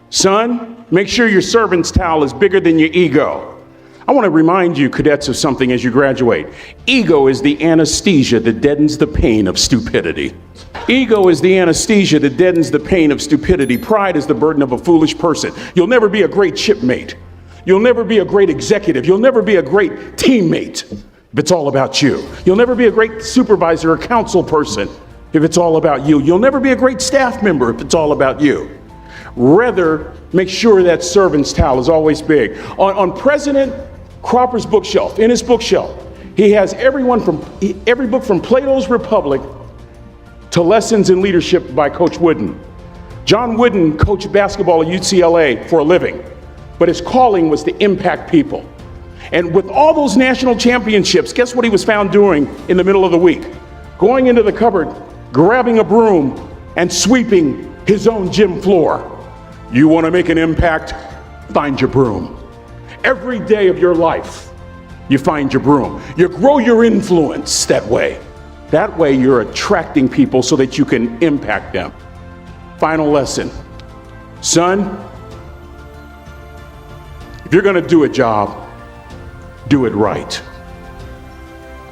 Son, make sure your servant's towel is bigger than your ego. I want to remind you, cadets, of something as you graduate. Ego is the anesthesia that deadens the pain of stupidity. Ego is the anesthesia that deadens the pain of stupidity. Pride is the burden of a foolish person. You'll never be a great shipmate. You'll never be a great executive. You'll never be a great teammate if it's all about you. You'll never be a great supervisor or council person if it's all about you. You'll never be a great staff member if it's all about you. Rather, make sure that servant's towel is always big. On President Cropper's bookshelf, in his bookshelf, he has every book from Plato's Republic to Lessons in Leadership by Coach Wooden. John Wooden coached basketball at UCLA for a living, but his calling was to impact people. And with all those national championships, guess what he was found doing in the middle of the week? Going into the cupboard, grabbing a broom, and sweeping his own gym floor. You want to make an impact? Find your broom. Every day of your life, you find your broom. You grow your influence that way. That way you're attracting people so that you can impact them. Final lesson. Son, if you're going to do a job, do it right.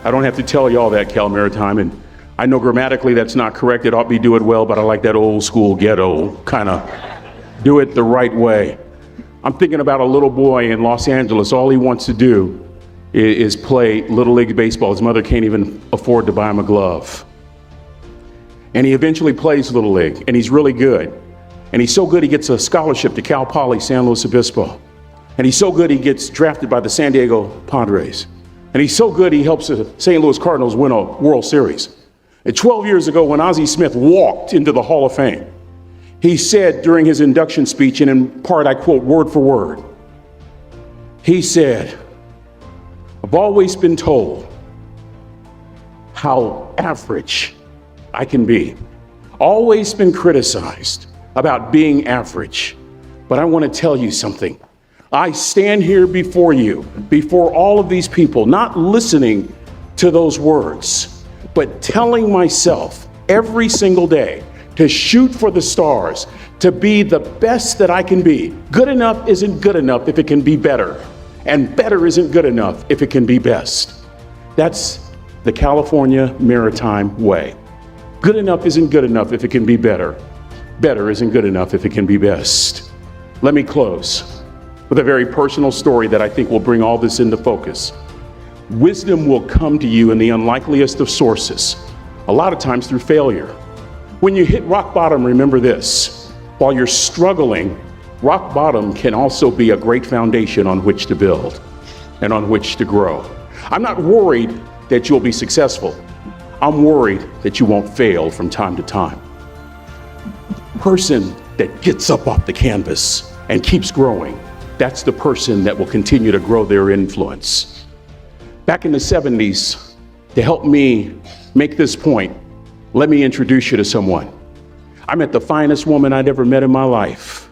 I don't have to tell you all that, Cal Maritime, and I know grammatically that's not correct. It ought to be do it well, but I like that old school ghetto kind of do it the right way. I'm thinking about a little boy in Los Angeles. All he wants to do is play Little League baseball. His mother can't even afford to buy him a glove. And he eventually plays Little League, and he's really good. And he's so good he gets a scholarship to Cal Poly San Luis Obispo. And he's so good he gets drafted by the San Diego Padres. And he's so good he helps the St. Louis Cardinals win a World Series. And 12 years ago, when Ozzie Smith walked into the Hall of Fame, he said during his induction speech, and in part I quote word for word, he said, I've always been told how average I can be. Always been criticized about being average. But I want to tell you something. I stand here before you, before all of these people, not listening to those words, but telling myself every single day to shoot for the stars, to be the best that I can be. Good enough isn't good enough if it can be better, and better isn't good enough if it can be best. That's the California Maritime way. Good enough isn't good enough if it can be better. Better isn't good enough if it can be best. Let me close with a very personal story that I think will bring all this into focus. Wisdom will come to you in the unlikeliest of sources, a lot of times through failure. When you hit rock bottom, remember this. While you're struggling, rock bottom can also be a great foundation on which to build and on which to grow. I'm not worried that you'll be successful. I'm worried that you won't fail from time to time. The person that gets up off the canvas and keeps growing, that's the person that will continue to grow their influence. Back in the 70s, to help me make this point, let me introduce you to someone. I met the finest woman I'd ever met in my life.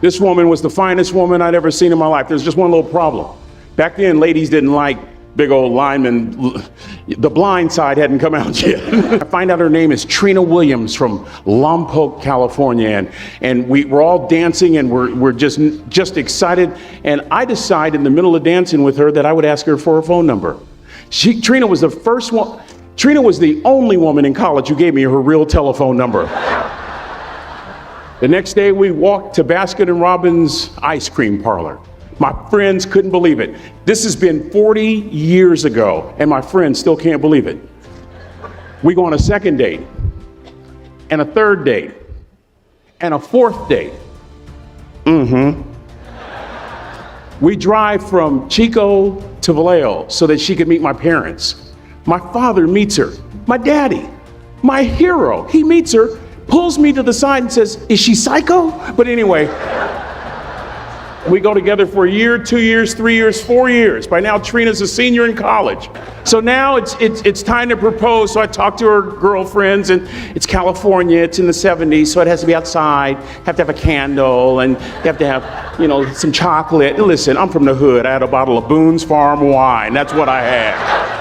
This woman was the finest woman I'd ever seen in my life. There's just one little problem. Back then, ladies didn't like big old linemen. The Blind Side hadn't come out yet. I find out her name is Trina Williams from Lompoc, California, and we're all dancing and we're just excited. And I decide in the middle of dancing with her that I would ask her for her phone number. Trina was the first one. Trina was the only woman in college who gave me her real telephone number. The next day we walked to Baskin & Robbins ice cream parlor. My friends couldn't believe it. This has been 40 years ago, and my friends still can't believe it. We go on a second date, and a third date, and a fourth date. We drive from Chico to Vallejo so that she could meet my parents. My father meets her. My daddy, my hero, he meets her, pulls me to the side and says, is she psycho? But anyway, we go together for a year, 2 years, 3 years, 4 years. By now, Trina's a senior in college. So now it's time to propose. So I talk to her girlfriends, and it's California, it's in the 70s, so it has to be outside. Have to have a candle, and you have to have, some chocolate. And listen, I'm from the hood. I had a bottle of Boone's Farm wine. That's what I had.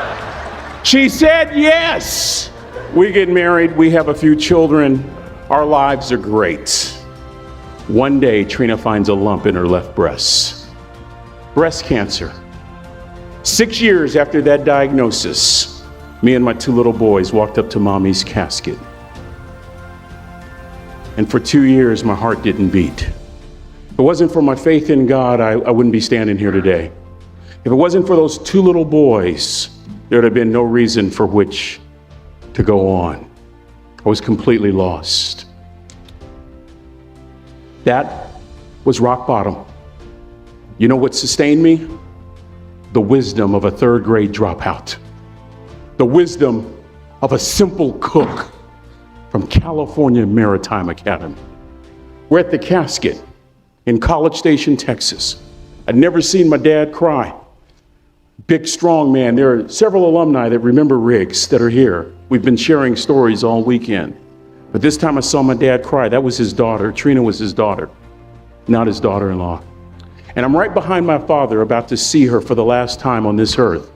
She said yes. We get married. We have a few children. Our lives are great. One day, Trina finds a lump in her left breast. Breast cancer. 6 years after that diagnosis, me and my 2 little boys walked up to Mommy's casket. And for 2 years, my heart didn't beat. If it wasn't for my faith in God, I wouldn't be standing here today. If it wasn't for those 2 little boys, there would have been no reason for which to go on. I was completely lost. That was rock bottom. You know what sustained me? The wisdom of a 3rd grade dropout. The wisdom of a simple cook from California Maritime Academy. We're at the casket in College Station, Texas. I'd never seen my dad cry. Big, strong man. There are several alumni that remember Riggs that are here. We've been sharing stories all weekend. But this time I saw my dad cry. That was his daughter. Trina was his daughter, not his daughter-in-law. And I'm right behind my father, about to see her for the last time on this earth.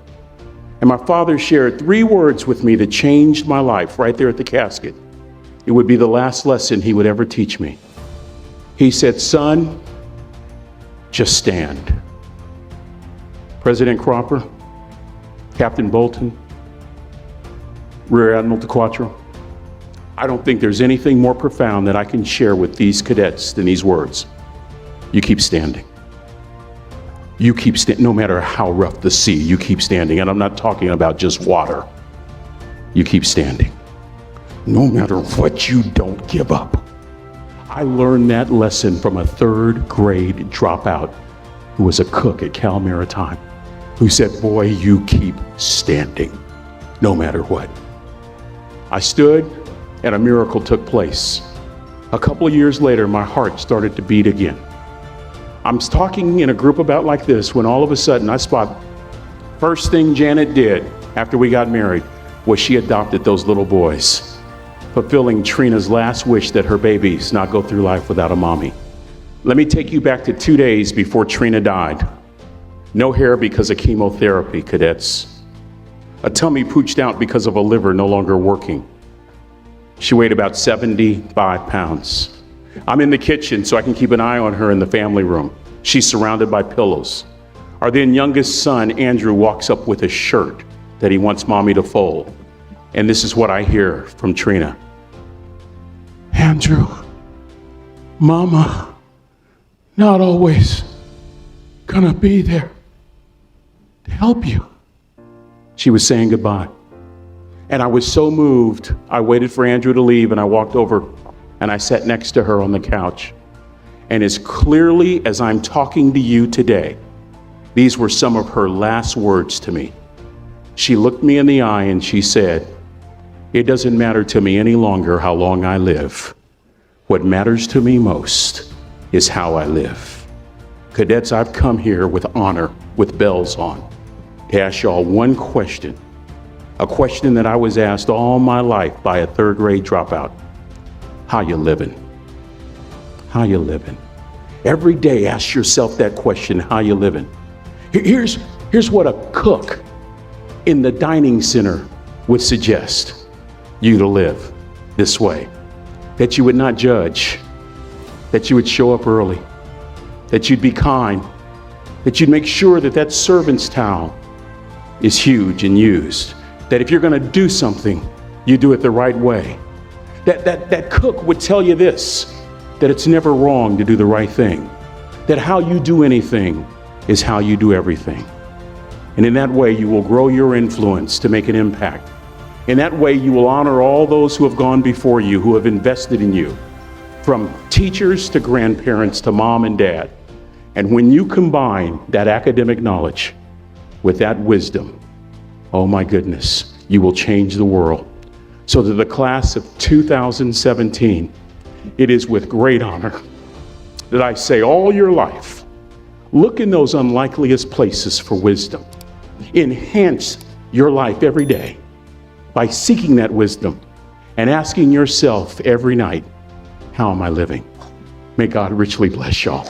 And my father shared 3 words with me that changed my life right there at the casket. It would be the last lesson he would ever teach me. He said, "Son, just stand." President Cropper, Captain Bolton, Rear Admiral DeQuatro, I don't think there's anything more profound that I can share with these cadets than these words. You keep standing. You keep standing, no matter how rough the sea, you keep standing. And I'm not talking about just water. You keep standing. No matter what, you don't give up. I learned that lesson from a 3rd grade dropout who was a cook at Cal Maritime, who said, "Boy, you keep standing, no matter what." I stood, and a miracle took place. A couple of years later, my heart started to beat again. I'm talking in a group about like this when all of a sudden I spot, first thing Janet did after we got married was she adopted those little boys, fulfilling Trina's last wish that her babies not go through life without a mommy. Let me take you back to 2 days before Trina died. No hair because of chemotherapy, cadets. A tummy pooched out because of a liver no longer working. She weighed about 75 pounds. I'm in the kitchen so I can keep an eye on her in the family room. She's surrounded by pillows. Our then youngest son, Andrew, walks up with a shirt that he wants Mommy to fold. And this is what I hear from Trina. "Andrew, Mama, not always gonna be there to help you." She was saying goodbye. And I was so moved, I waited for Andrew to leave and I walked over and I sat next to her on the couch. And as clearly as I'm talking to you today, these were some of her last words to me. She looked me in the eye and she said, "It doesn't matter to me any longer how long I live. What matters to me most is how I live." Cadets, I've come here with honor, with bells on, to ask y'all one question. A question that I was asked all my life by a 3rd grade dropout. How you living? How you living? Every day ask yourself that question, how you living? Here's what a cook in the dining center would suggest you to live this way. That you would not judge, that you would show up early, that you'd be kind, that you'd make sure that that servant's towel is huge and used, that if you're gonna do something, you do it the right way. That cook would tell you this, that it's never wrong to do the right thing, that how you do anything is how you do everything. And in that way, you will grow your influence to make an impact. In that way, you will honor all those who have gone before you, who have invested in you, from teachers to grandparents to mom and dad. And when you combine that academic knowledge with that wisdom, oh my goodness, you will change the world. So to the class of 2017, it is with great honor that I say all your life, look in those unlikeliest places for wisdom. Enhance your life every day by seeking that wisdom and asking yourself every night, how am I living? May God richly bless y'all.